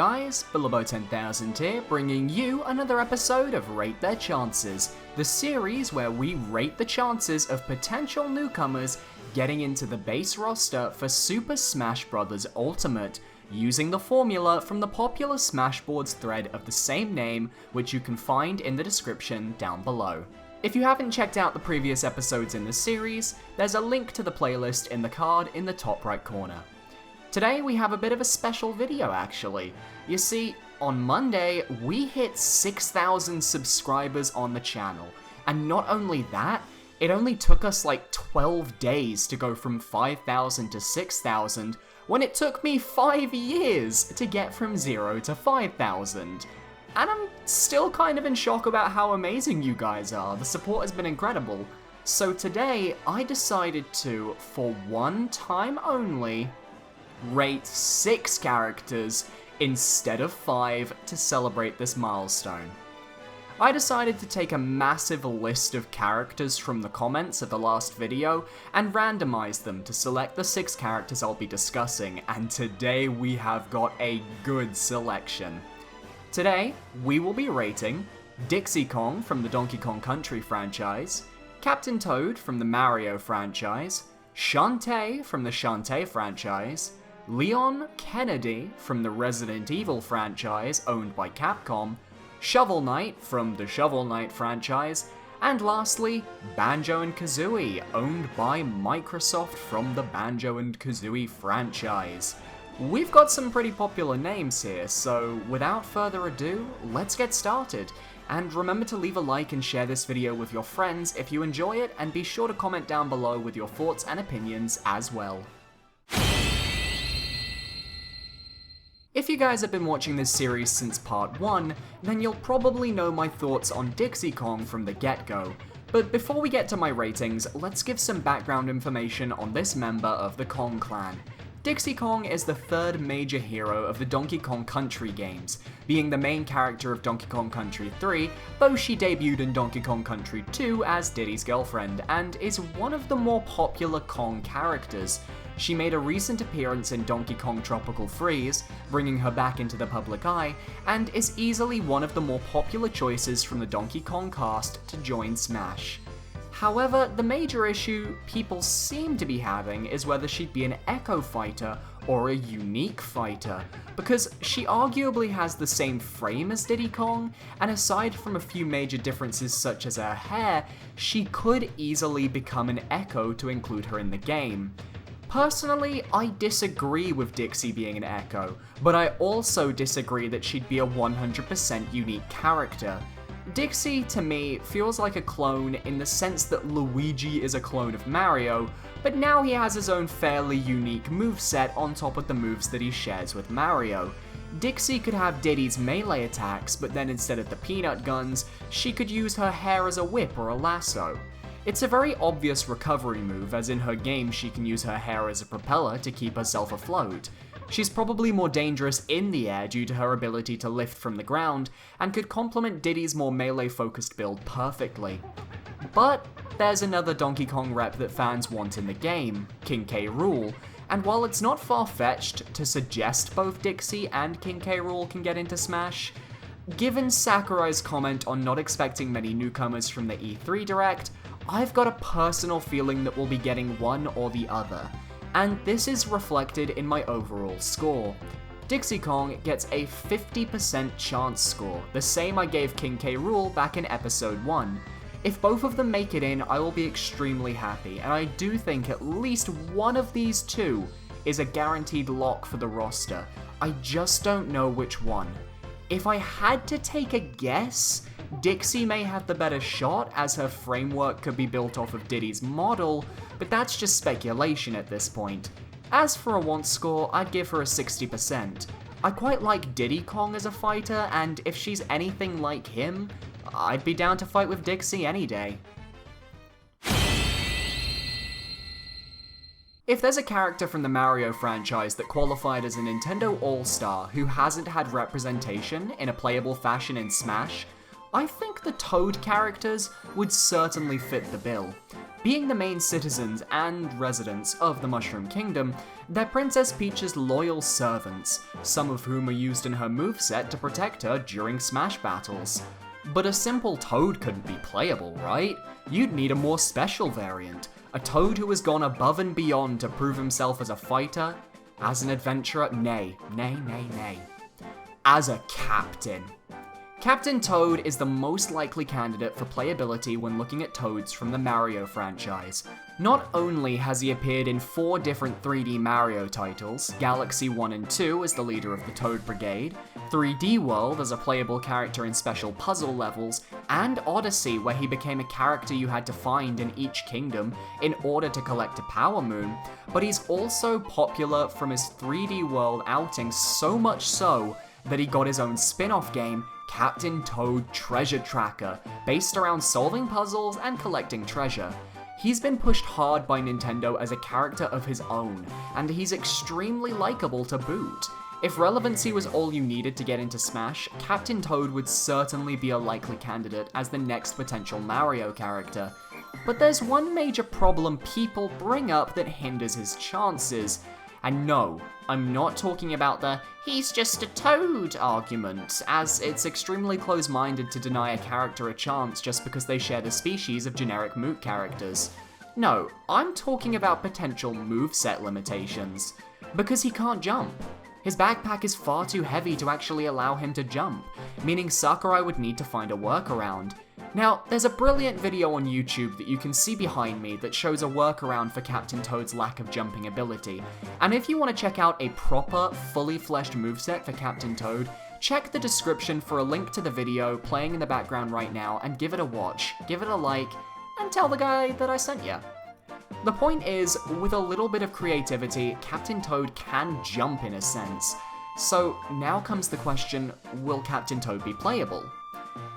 guys, Bilbo10000 here, bringing you another episode of Rate Their Chances, the series where we rate the chances of potential newcomers getting into the base roster for Super Smash Bros. Ultimate, using the formula from the popular Smashboards thread of the same name, which you can find in the description down below. If you haven't checked out the previous episodes in the series, there's a link to the playlist in the card in the top right corner. Today we have a bit of a special video actually. You see, on Monday we hit 6,000 subscribers on the channel, and not only that, it only took us like 12 days to go from 5,000 to 6,000, when it took me 5 years to get from 0 to 5,000. And I'm still kind of in shock about how amazing you guys are. The support has been incredible. So today I decided to, for one time only, rate 6 characters instead of 5 to celebrate this milestone. I decided to take a massive list of characters from the comments of the last video and randomize them to select the 6 characters I'll be discussing, and today we have got a good selection. Today, we will be rating Dixie Kong from the Donkey Kong Country franchise, Captain Toad from the Mario franchise, Shantae from the Shantae franchise, Leon Kennedy from the Resident Evil franchise owned by Capcom, Shovel Knight from the Shovel Knight franchise, and lastly, Banjo and Kazooie, owned by Microsoft from the Banjo and Kazooie franchise. We've got some pretty popular names here, so without further ado, let's get started. And remember to leave a like and share this video with your friends if you enjoy it, and be sure to comment down below with your thoughts and opinions as well. If you guys have been watching this series since part 1, then you'll probably know my thoughts on Dixie Kong from the get-go. But before we get to my ratings, let's give some background information on this member of the Kong clan. Dixie Kong is the third major hero of the Donkey Kong Country games, being the main character of Donkey Kong Country 3, though she debuted in Donkey Kong Country 2 as Diddy's girlfriend, and is one of the more popular Kong characters. She made a recent appearance in Donkey Kong Tropical Freeze, bringing her back into the public eye, and is easily one of the more popular choices from the Donkey Kong cast to join Smash. However, the major issue people seem to be having is whether she'd be an Echo fighter or a unique fighter, because she arguably has the same frame as Diddy Kong, and aside from a few major differences such as her hair, she could easily become an Echo to include her in the game. Personally, I disagree with Dixie being an Echo, but I also disagree that she'd be a 100% unique character. Dixie, to me, feels like a clone in the sense that Luigi is a clone of Mario, but now he has his own fairly unique moveset on top of the moves that he shares with Mario. Dixie could have Diddy's melee attacks, but then instead of the peanut guns, she could use her hair as a whip or a lasso. It's a very obvious recovery move, as in her game she can use her hair as a propeller to keep herself afloat. She's probably more dangerous in the air due to her ability to lift from the ground, and could complement Diddy's more melee-focused build perfectly. But there's another Donkey Kong rep that fans want in the game, King K. Rool, and while it's not far-fetched to suggest both Dixie and King K. Rool can get into Smash, given Sakurai's comment on not expecting many newcomers from the E3 Direct, I've got a personal feeling that we'll be getting one or the other, and this is reflected in my overall score. Dixie Kong gets a 50% chance score, the same I gave King K. Rool back in episode 1. If both of them make it in, I will be extremely happy, and I do think at least one of these two is a guaranteed lock for the roster. I just don't know which one. If I had to take a guess, Dixie may have the better shot, as her framework could be built off of Diddy's model, but that's just speculation at this point. As for a want score, I'd give her a 60%. I quite like Diddy Kong as a fighter, and if she's anything like him, I'd be down to fight with Dixie any day. If there's a character from the Mario franchise that qualified as a Nintendo All-Star who hasn't had representation in a playable fashion in Smash, I think the Toad characters would certainly fit the bill. Being the main citizens and residents of the Mushroom Kingdom, they're Princess Peach's loyal servants, some of whom are used in her moveset to protect her during Smash battles. But a simple Toad couldn't be playable, right? You'd need a more special variant, a Toad who has gone above and beyond to prove himself as a fighter, as an adventurer, nay, as a captain. Captain Toad is the most likely candidate for playability when looking at Toads from the Mario franchise. Not only has he appeared in 4 different 3D Mario titles, Galaxy 1 and 2 as the leader of the Toad Brigade, 3D World as a playable character in special puzzle levels, and Odyssey where he became a character you had to find in each kingdom in order to collect a Power Moon, but he's also popular from his 3D World outings, so much so that he got his own spin-off game, Captain Toad Treasure Tracker, based around solving puzzles and collecting treasure. He's been pushed hard by Nintendo as a character of his own, and he's extremely likable to boot. If relevancy was all you needed to get into Smash, Captain Toad would certainly be a likely candidate as the next potential Mario character. But there's one major problem people bring up that hinders his chances. And no, I'm not talking about the "he's just a Toad" argument, as it's extremely close-minded to deny a character a chance just because they share the species of generic moot characters. No, I'm talking about potential moveset limitations. Because he can't jump. His backpack is far too heavy to actually allow him to jump, meaning Sakurai would need to find a workaround. Now, there's a brilliant video on YouTube that you can see behind me that shows a workaround for Captain Toad's lack of jumping ability, and if you want to check out a proper, fully fleshed moveset for Captain Toad, check the description for a link to the video playing in the background right now and give it a watch, give it a like, and tell the guy that I sent ya. The point is, with a little bit of creativity, Captain Toad can jump in a sense. So now comes the question, will Captain Toad be playable?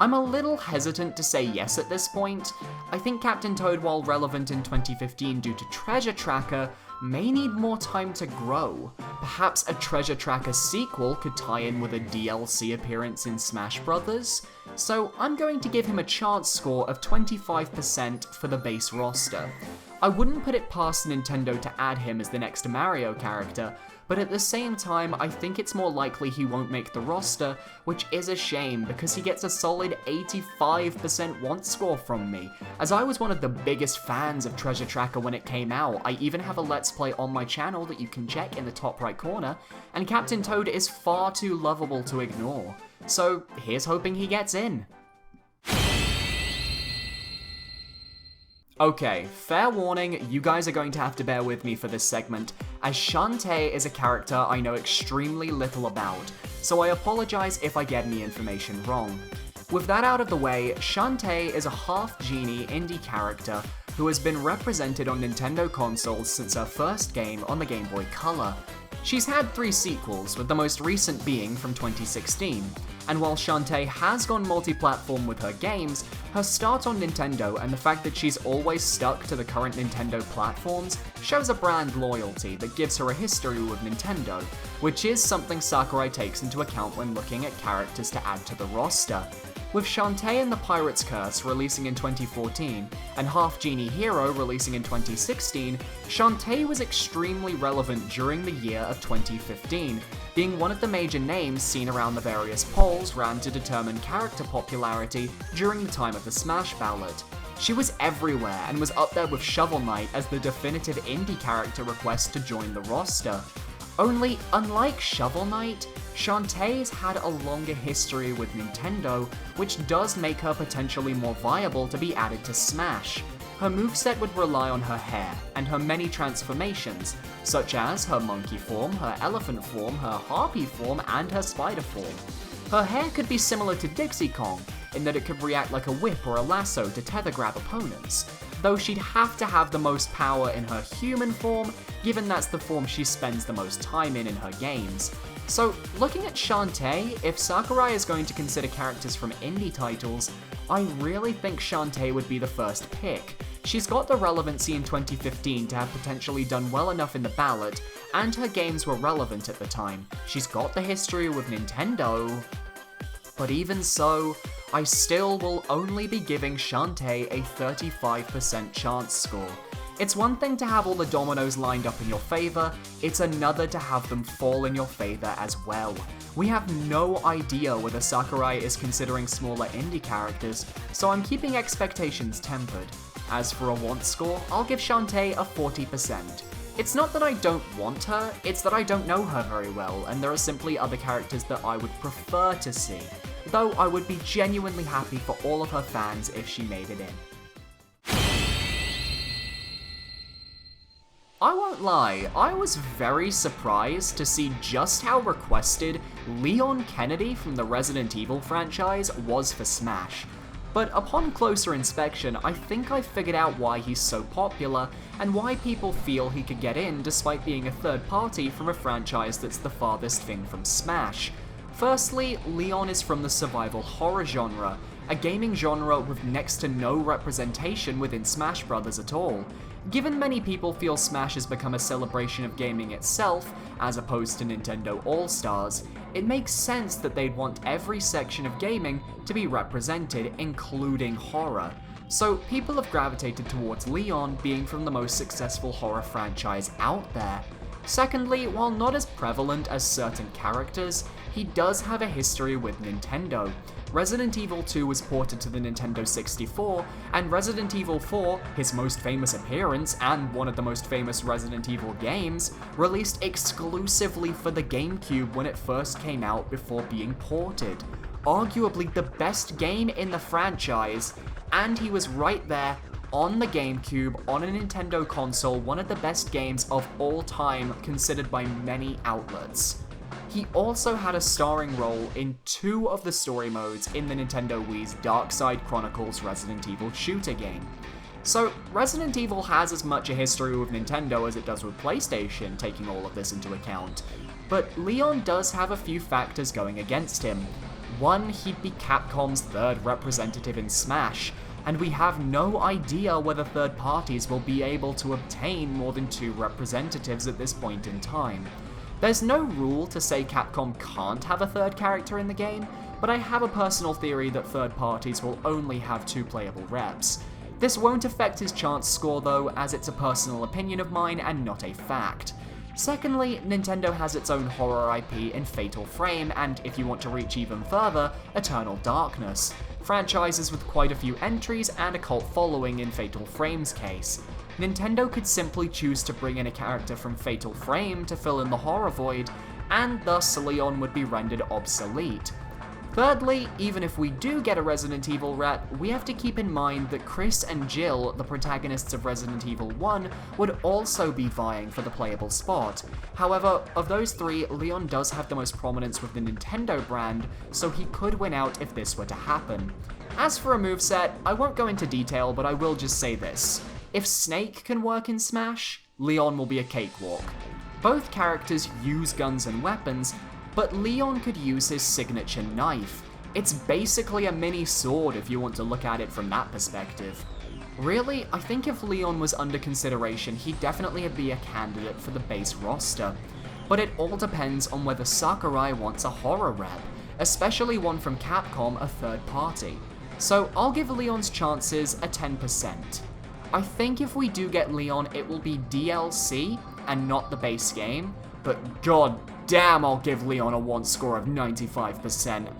I'm a little hesitant to say yes at this point. I think Captain Toad, while relevant in 2015 due to Treasure Tracker, may need more time to grow. Perhaps a Treasure Tracker sequel could tie in with a DLC appearance in Smash Bros. So I'm going to give him a chance score of 25% for the base roster. I wouldn't put it past Nintendo to add him as the next Mario character, but at the same time, I think it's more likely he won't make the roster, which is a shame because he gets a solid 85% want score from me. As I was one of the biggest fans of Treasure Tracker when it came out, I even have a Let's Play on my channel that you can check in the top right corner, and Captain Toad is far too lovable to ignore. So here's hoping he gets in. Okay, fair warning, you guys are going to have to bear with me for this segment, as Shantae is a character I know extremely little about, so I apologize if I get any information wrong. With that out of the way, Shantae is a half-genie indie character who has been represented on Nintendo consoles since her first game on the Game Boy Color. She's had 3 sequels, with the most recent being from 2016, and while Shantae has gone multi-platform with her games, her start on Nintendo and the fact that she's always stuck to the current Nintendo platforms shows a brand loyalty that gives her a history with Nintendo, which is something Sakurai takes into account when looking at characters to add to the roster. With Shantae and the Pirate's Curse releasing in 2014, and Half Genie Hero releasing in 2016, Shantae was extremely relevant during the year of 2015, being one of the major names seen around the various polls ran to determine character popularity during the time of the Smash ballot. She was everywhere and was up there with Shovel Knight as the definitive indie character request to join the roster. Only, unlike Shovel Knight, Shantae's had a longer history with Nintendo, which does make her potentially more viable to be added to Smash. Her moveset would rely on her hair, and her many transformations, such as her monkey form, her elephant form, her harpy form, and her spider form. Her hair could be similar to Dixie Kong, in that it could react like a whip or a lasso to tether grab opponents, though she'd have to have the most power in her human form, given that's the form she spends the most time in her games. So, looking at Shantae, if Sakurai is going to consider characters from indie titles, I really think Shantae would be the first pick. She's got the relevancy in 2015 to have potentially done well enough in the ballot, and her games were relevant at the time. She's got the history with Nintendo, but even so, I still will only be giving Shantae a 35% chance score. It's one thing to have all the dominoes lined up in your favor, it's another to have them fall in your favor as well. We have no idea whether Sakurai is considering smaller indie characters, so I'm keeping expectations tempered. As for a want score, I'll give Shantae a 40%. It's not that I don't want her, it's that I don't know her very well, and there are simply other characters that I would prefer to see. Though I would be genuinely happy for all of her fans if she made it in. I won't lie, I was very surprised to see just how requested Leon Kennedy from the Resident Evil franchise was for Smash. But upon closer inspection, I think I figured out why he's so popular, and why people feel he could get in despite being a third party from a franchise that's the farthest thing from Smash. Firstly, Leon is from the survival horror genre, a gaming genre with next to no representation within Smash Bros. At all. Given many people feel Smash has become a celebration of gaming itself, as opposed to Nintendo All-Stars, it makes sense that they'd want every section of gaming to be represented, including horror. So people have gravitated towards Leon being from the most successful horror franchise out there. Secondly, while not as prevalent as certain characters, he does have a history with Nintendo. Resident Evil 2 was ported to the Nintendo 64, and Resident Evil 4, his most famous appearance and one of the most famous Resident Evil games, released exclusively for the GameCube when it first came out before being ported. Arguably the best game in the franchise, and he was right there on the GameCube, on a Nintendo console, one of the best games of all time considered by many outlets. He also had a starring role in 2 of the story modes in the Nintendo Wii's Dark Side Chronicles Resident Evil shooter game. So Resident Evil has as much a history with Nintendo as it does with PlayStation, taking all of this into account. But Leon does have a few factors going against him. One, he'd be Capcom's 3rd representative in Smash, and we have no idea whether third parties will be able to obtain more than 2 representatives at this point in time. There's no rule to say Capcom can't have a third character in the game, but I have a personal theory that third parties will only have 2 playable reps. This won't affect his chance score though, as it's a personal opinion of mine and not a fact. Secondly, Nintendo has its own horror IP in Fatal Frame, and if you want to reach even further, Eternal Darkness. Franchises with quite a few entries and a cult following in Fatal Frame's case. Nintendo could simply choose to bring in a character from Fatal Frame to fill in the horror void, and thus Leon would be rendered obsolete. Thirdly, even if we do get a Resident Evil rep, we have to keep in mind that Chris and Jill, the protagonists of Resident Evil 1, would also be vying for the playable spot. However, of those 3, Leon does have the most prominence with the Nintendo brand, so he could win out if this were to happen. As for a moveset, I won't go into detail, but I will just say this. If Snake can work in Smash, Leon will be a cakewalk. Both characters use guns and weapons, but Leon could use his signature knife. It's basically a mini sword if you want to look at it from that perspective. Really, I think if Leon was under consideration, he'd definitely be a candidate for the base roster. But it all depends on whether Sakurai wants a horror rep, especially one from Capcom, a third party. So I'll give Leon's chances a 10%. I think if we do get Leon, it will be DLC and not the base game, but god damn, I'll give Leon a want score of 95%.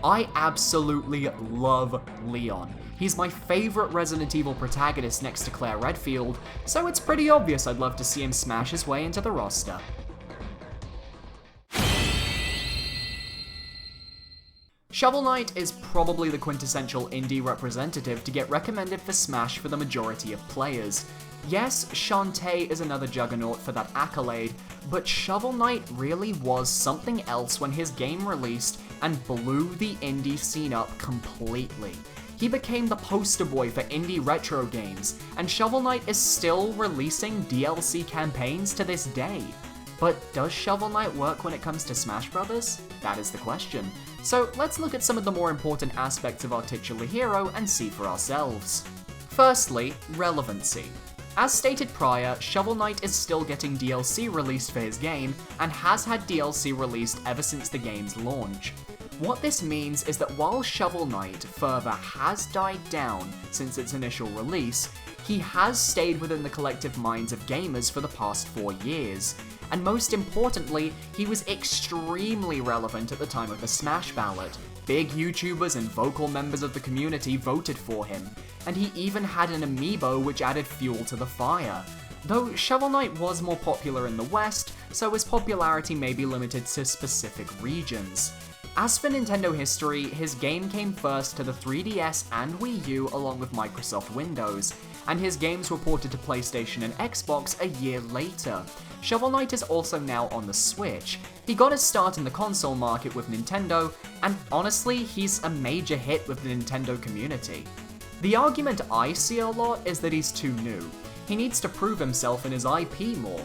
I absolutely love Leon. He's my favorite Resident Evil protagonist next to Claire Redfield, so it's pretty obvious I'd love to see him smash his way into the roster. Shovel Knight is probably the quintessential indie representative to get recommended for Smash for the majority of players. Yes, Shantae is another juggernaut for that accolade, but Shovel Knight really was something else when his game released and blew the indie scene up completely. He became the poster boy for indie retro games, and Shovel Knight is still releasing DLC campaigns to this day. But does Shovel Knight work when it comes to Smash Brothers? That is the question. So let's look at some of the more important aspects of our titular hero and see for ourselves. Firstly, relevancy. As stated prior, Shovel Knight is still getting DLC released for his game, and has had DLC released ever since the game's launch. What this means is that while Shovel Knight further has died down since its initial release, he has stayed within the collective minds of gamers for the past 4 years. And most importantly, he was extremely relevant at the time of the Smash ballot. Big YouTubers and vocal members of the community voted for him, and he even had an amiibo which added fuel to the fire. Though Shovel Knight was more popular in the West, so his popularity may be limited to specific regions. As for Nintendo history, his game came first to the 3DS and Wii U along with Microsoft Windows, and his games were ported to PlayStation and Xbox a year later. Shovel Knight is also now on the Switch. He got his start in the console market with Nintendo, and honestly, he's a major hit with the Nintendo community. The argument I see a lot is that he's too new. He needs to prove himself in his IP more.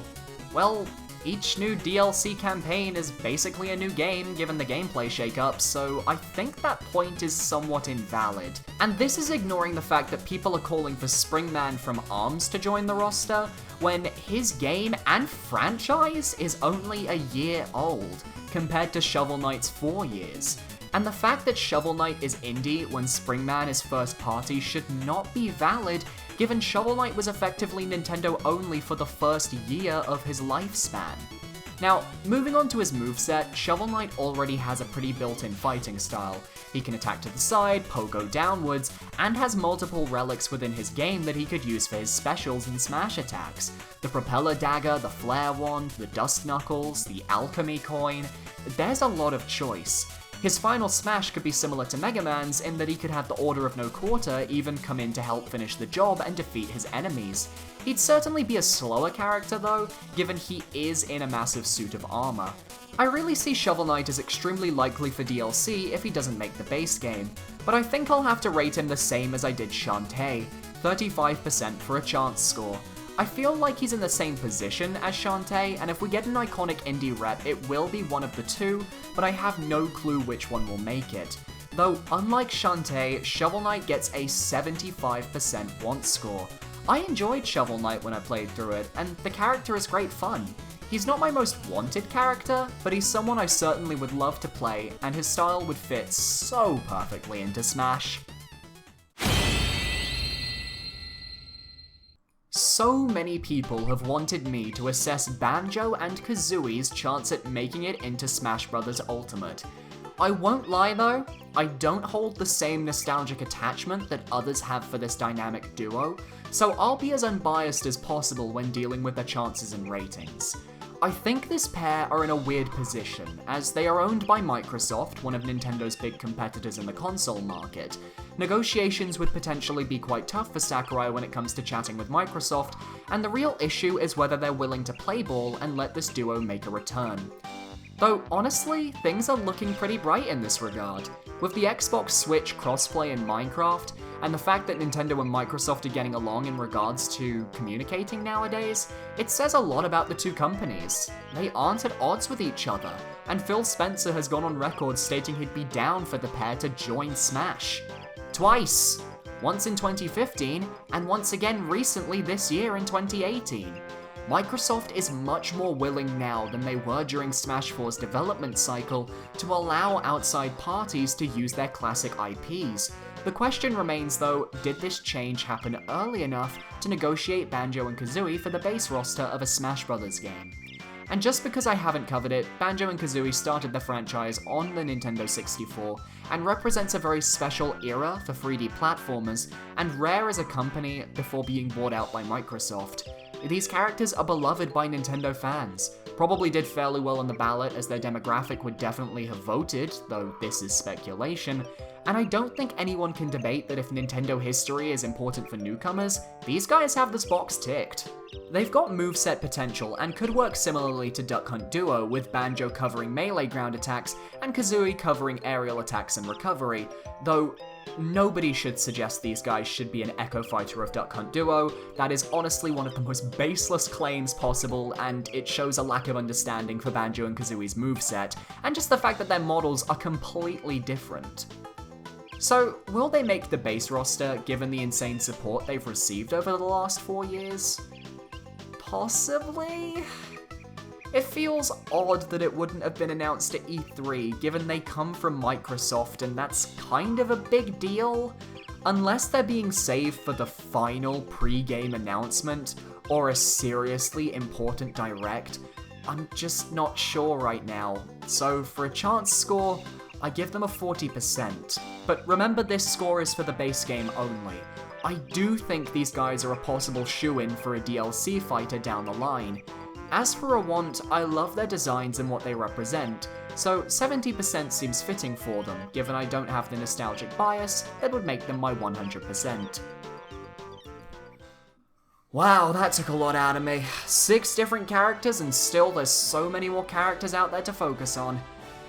Well, each new DLC campaign is basically a new game given the gameplay shakeup, so I think that point is somewhat invalid. And this is ignoring the fact that people are calling for Springman from ARMS to join the roster, when his game and franchise is only a year old, compared to Shovel Knight's 4 years. And the fact that Shovel Knight is indie when Springman is first party should not be valid, given Shovel Knight was effectively Nintendo only for the first year of his lifespan. Now, moving on to his moveset, Shovel Knight already has a pretty built-in fighting style. He can attack to the side, pogo downwards, and has multiple relics within his game that he could use for his specials and smash attacks. The propeller dagger, the flare wand, the dust knuckles, the alchemy coin. There's a lot of choice. His final smash could be similar to Mega Man's in that he could have the Order of No Quarter even come in to help finish the job and defeat his enemies. He'd certainly be a slower character though, given he is in a massive suit of armor. I really see Shovel Knight as extremely likely for DLC if he doesn't make the base game, but I think I'll have to rate him the same as I did Shantae, 35% for a chance score. I feel like he's in the same position as Shantae, and if we get an iconic indie rep, it will be one of the two, but I have no clue which one will make it. Though, unlike Shantae, Shovel Knight gets a 75% want score. I enjoyed Shovel Knight when I played through it, and the character is great fun. He's not my most wanted character, but he's someone I certainly would love to play, and his style would fit so perfectly into Smash. So many people have wanted me to assess Banjo and Kazooie's chance at making it into Smash Bros. Ultimate. I won't lie though, I don't hold the same nostalgic attachment that others have for this dynamic duo, so I'll be as unbiased as possible when dealing with their chances and ratings. I think this pair are in a weird position, as they are owned by Microsoft, one of Nintendo's big competitors in the console market. Negotiations would potentially be quite tough for Sakurai when it comes to chatting with Microsoft, and the real issue is whether they're willing to play ball and let this duo make a return. Though, honestly, things are looking pretty bright in this regard. With the Xbox Switch crossplay in Minecraft, and the fact that Nintendo and Microsoft are getting along in regards to communicating nowadays, it says a lot about the two companies. They aren't at odds with each other, and Phil Spencer has gone on record stating he'd be down for the pair to join Smash. Twice! Once in 2015, and once again recently this year in 2018. Microsoft is much more willing now than they were during Smash 4's development cycle to allow outside parties to use their classic IPs. The question remains though, did this change happen early enough to negotiate Banjo and Kazooie for the base roster of a Smash Bros. Game? And just because I haven't covered it, Banjo and Kazooie started the franchise on the Nintendo 64 and represents a very special era for 3D platformers and rare as a company before being bought out by Microsoft. These characters are beloved by Nintendo fans, probably did fairly well on the ballot as their demographic would definitely have voted, though this is speculation, and I don't think anyone can debate that if Nintendo history is important for newcomers, these guys have this box ticked. They've got moveset potential and could work similarly to Duck Hunt Duo, with Banjo covering melee ground attacks and Kazooie covering aerial attacks and recovery, though nobody should suggest these guys should be an Echo Fighter of Duck Hunt Duo. That is honestly one of the most baseless claims possible, and it shows a lack of understanding for Banjo and Kazooie's moveset, and just the fact that their models are completely different. So, will they make the base roster given the insane support they've received over the last 4 years? Possibly? It feels odd that it wouldn't have been announced at E3, given they come from Microsoft and that's kind of a big deal. Unless they're being saved for the final pre-game announcement, or a seriously important direct, I'm just not sure right now. So for a chance score, I give them a 40%. But remember, this score is for the base game only. I do think these guys are a possible shoo-in for a DLC fighter down the line. As for a want, I love their designs and what they represent, so 70% seems fitting for them, given I don't have the nostalgic bias that would make them my 100%. Wow, that took a lot out of me. 6 different characters, and still there's so many more characters out there to focus on.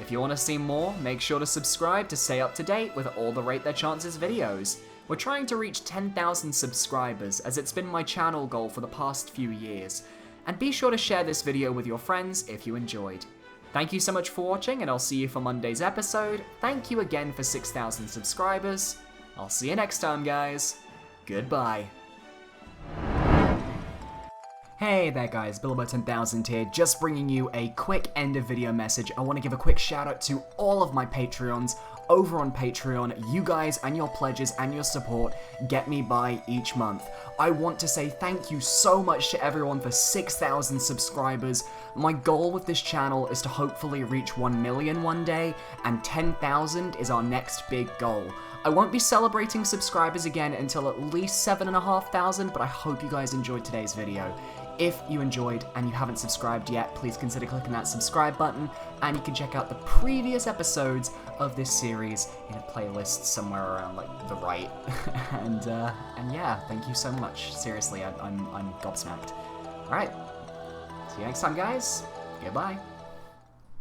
If you want to see more, make sure to subscribe to stay up to date with all the Rate Their Chances videos. We're trying to reach 10,000 subscribers, as it's been my channel goal for the past few years. And be sure to share this video with your friends if you enjoyed. Thank you so much for watching, and I'll see you for Monday's episode. Thank you again for 6,000 subscribers. I'll see you next time, guys. Goodbye. Hey there guys, Bilbo10000 here, just bringing you a quick end of video message. I want to give a quick shout out to all of my Patreons over on Patreon. You guys and your pledges and your support get me by each month. I want to say thank you so much to everyone for 6,000 subscribers. My goal with this channel is to hopefully reach 1 million one day, and 10,000 is our next big goal. I won't be celebrating subscribers again until at least 7,500, but I hope you guys enjoyed today's video. If you enjoyed and you haven't subscribed yet, please consider clicking that subscribe button, and you can check out the previous episodes of this series in a playlist somewhere around like the right. and yeah, thank you so much. Seriously, I'm gobsmacked. All right, see you next time, guys. Goodbye.